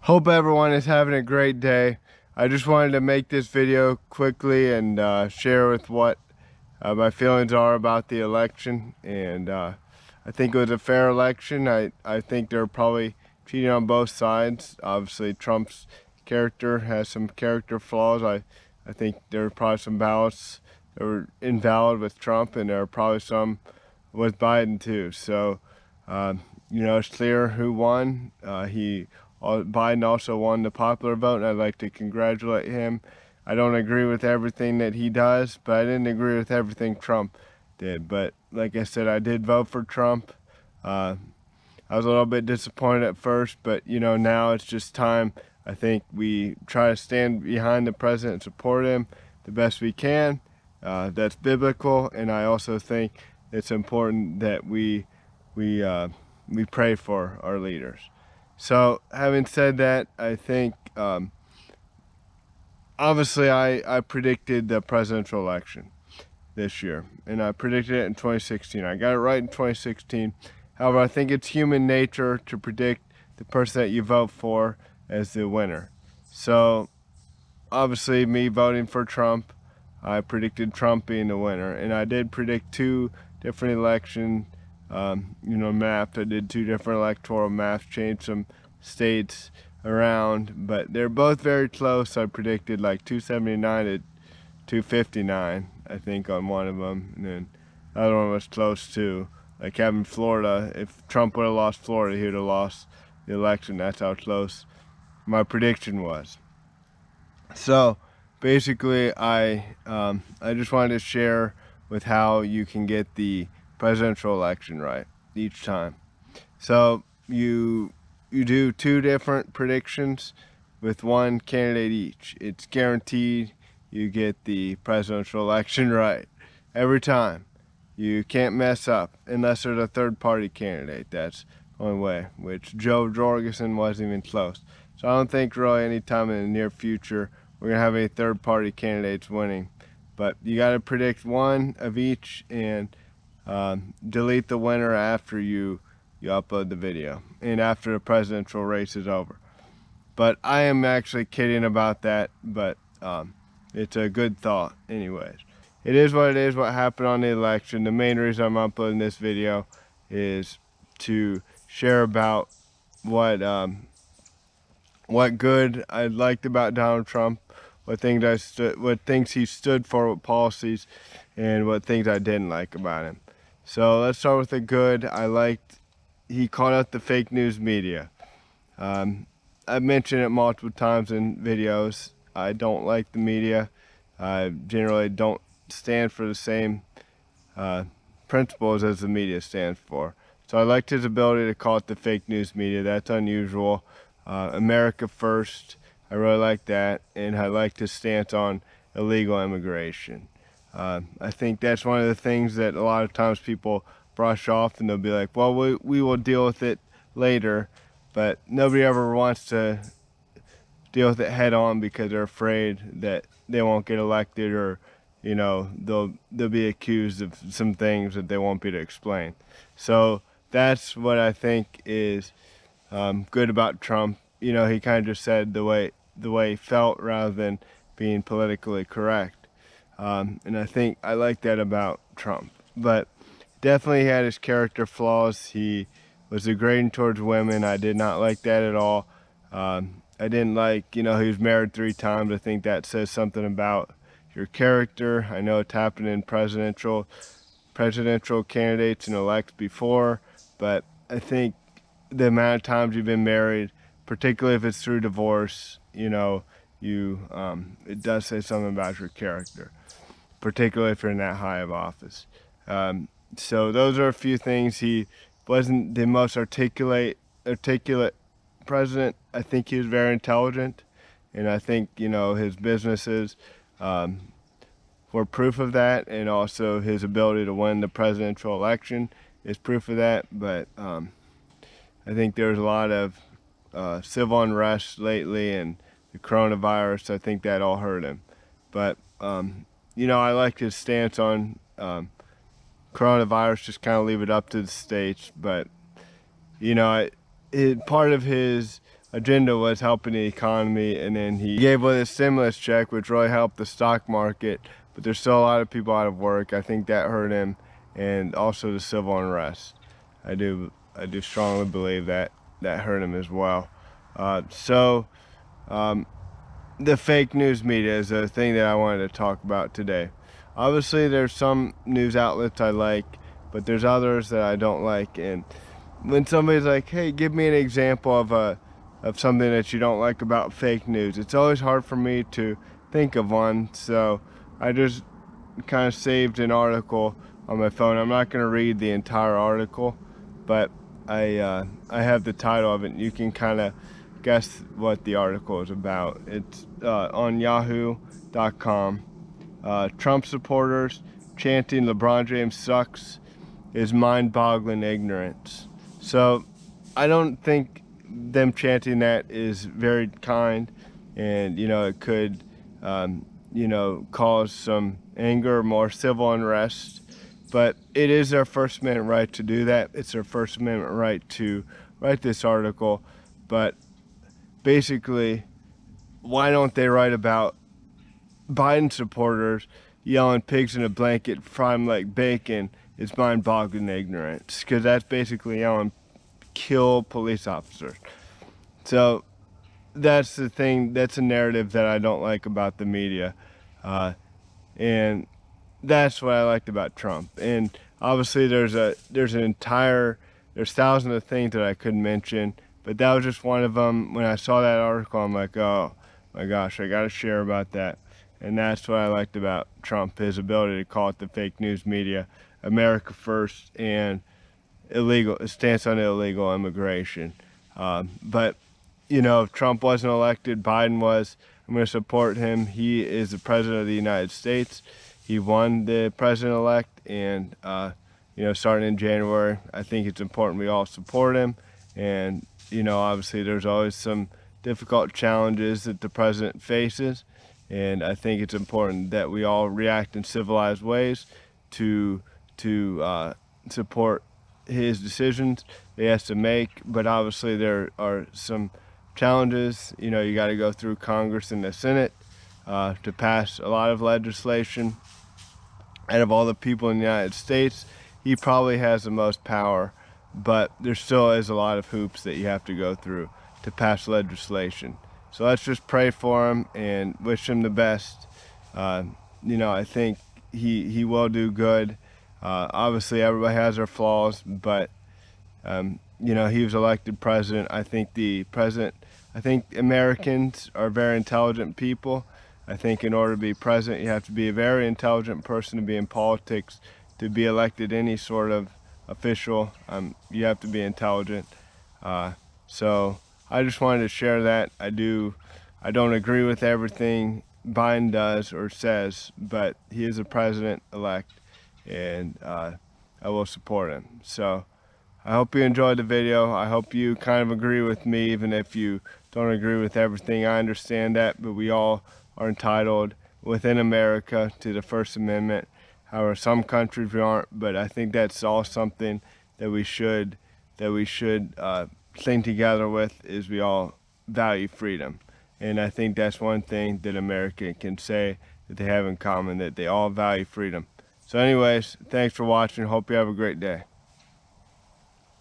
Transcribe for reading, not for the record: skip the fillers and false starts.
Hope everyone is having a great day. I just wanted to make this video quickly and share with what my feelings are about the election. And I think it was a fair election. I think they're probably cheating on both sides. Obviously, Trump's character has some character flaws. I think there were probably some ballots that were invalid with Trump, and there are probably some with Biden too. So, it's clear who won. Biden also won the popular vote, and I'd like to congratulate him. I don't agree with everything that he does, but I didn't agree with everything Trump did. But like I said, I did vote for Trump. I was a little bit disappointed at first, but now it's just time. I think we try to stand behind the president and support him the best we can. That's biblical, and I also think it's important that we pray for our leaders. So, having said that, I think obviously I predicted the presidential election this year, and I predicted it in 2016. I got it right in 2016. However, I think it's human nature to predict the person that you vote for as the winner. So, obviously, me voting for Trump, I predicted Trump being the winner, and I did predict two different election maps. I did two different electoral maps, changed some states around, but they're both very close. I predicted like 279 to 259, I think, on one of them, and then the other one was close too. Like having Florida, if Trump would have lost Florida, he would have lost the election. That's how close my prediction was. So basically, I just wanted to share with how you can get the presidential election right each time. So you do two different predictions with one candidate each. It's guaranteed you get the presidential election right every time. You can't mess up unless there's a third-party candidate. That's the only way, which Joe Jorgensen wasn't even close. So I don't think really anytime in the near future we're going to have any third-party candidates winning. But you got to predict one of each and delete the winner after you upload the video and after the presidential race is over. But I am actually kidding about that, but it's a good thought anyways. It is what it is, what happened on the election. The main reason I'm uploading this video is to share about what good I liked about Donald Trump, what things he stood for, what policies, and what things I didn't like about him. So let's start with the good. He called out the fake news media. I've mentioned it multiple times in videos. I don't like the media. I generally don't stand for the same principles as the media stands for. So I liked his ability to call it the fake news media. That's unusual. America first, I really like that, and I liked his stance on illegal immigration. I think that's one of the things that a lot of times people brush off, and they'll be like, well, we will deal with it later, but nobody ever wants to deal with it head on because they're afraid that they won't get elected, or they'll be accused of some things that they won't be able to explain. So that's what I think is good about Trump. He kind of just said the way he felt rather than being politically correct. And I think I like that about Trump. But definitely he had his character flaws. He was degrading towards women. I did not like that at all. I didn't like, he was married 3 times. I think that says something about your character. I know it's happened in presidential candidates and elects before, but I think the amount of times you've been married, particularly if it's through divorce, it does say something about your character, particularly if you're in that high of office. So those are a few things. He wasn't the most articulate president. I think he was very intelligent, and I think his businesses were proof of that, and also his ability to win the presidential election is proof of that. But I think there's a lot of civil unrest lately, and the coronavirus, I think that all hurt him. But I like his stance on coronavirus, just kind of leave it up to the states. But part of his agenda was helping the economy, and then he gave with a stimulus check, which really helped the stock market, but there's still a lot of people out of work. I think that hurt him, and also the civil unrest. I do strongly believe that hurt him as well. The fake news media is a thing that I wanted to talk about today. Obviously, there's some news outlets I like, but there's others that I don't like. And when somebody's like, "Hey, give me an example of something that you don't like about fake news," it's always hard for me to think of one. So I just kind of saved an article on my phone. I'm not going to read the entire article, but I have the title of it, and you can kind of guess what the article is about. It's on yahoo.com. Trump supporters chanting LeBron James sucks is mind-boggling ignorance. So I don't think them chanting that is very kind, and it could cause some anger or more civil unrest. But it is their First Amendment right to do that. It's their First Amendment right to write this article. But basically, why don't they write about Biden supporters yelling "pigs in a blanket, fry 'em like bacon" is mind-boggling ignorance? Because that's basically yelling "kill police officers." So that's the thing. That's a narrative that I don't like about the media, and that's what I liked about Trump. And obviously, there's thousands of things that I could mention, but that was just one of them. When I saw that article, I'm like, oh my gosh, I got to share about that. And that's what I liked about Trump, his ability to call it the fake news media, America first, and stance on illegal immigration. But if Trump wasn't elected, Biden was. I'm going to support him. He is the president of the United States. He won the president-elect, and starting in January, I think it's important we all support him. And obviously, there's always some difficult challenges that the president faces, and I think it's important that we all react in civilized ways to support his decisions he has to make. But obviously, there are some challenges. You got to go through Congress and the Senate to pass a lot of legislation. Out of all the people in the United States, he probably has the most power, but there still is a lot of hoops that you have to go through to pass legislation. So let's just pray for him and wish him the best. I think he will do good. Obviously, everybody has their flaws, but he was elected president. I think Americans are very intelligent people. I think in order to be president, you have to be a very intelligent person to be in politics. To be elected any sort of official, you have to be intelligent. So I just wanted to share that. I don't agree with everything Biden does or says, but he is a president-elect, and I will support him. So I hope you enjoyed the video. I hope you kind of agree with me, even if you don't agree with everything. I understand that, but we all are entitled within America to the First Amendment. However, some countries we aren't, but I think that's all something that we should sing together with, is we all value freedom. And I think that's one thing that America can say that they have in common, that they all value freedom. So anyways, thanks for watching. Hope you have a great day.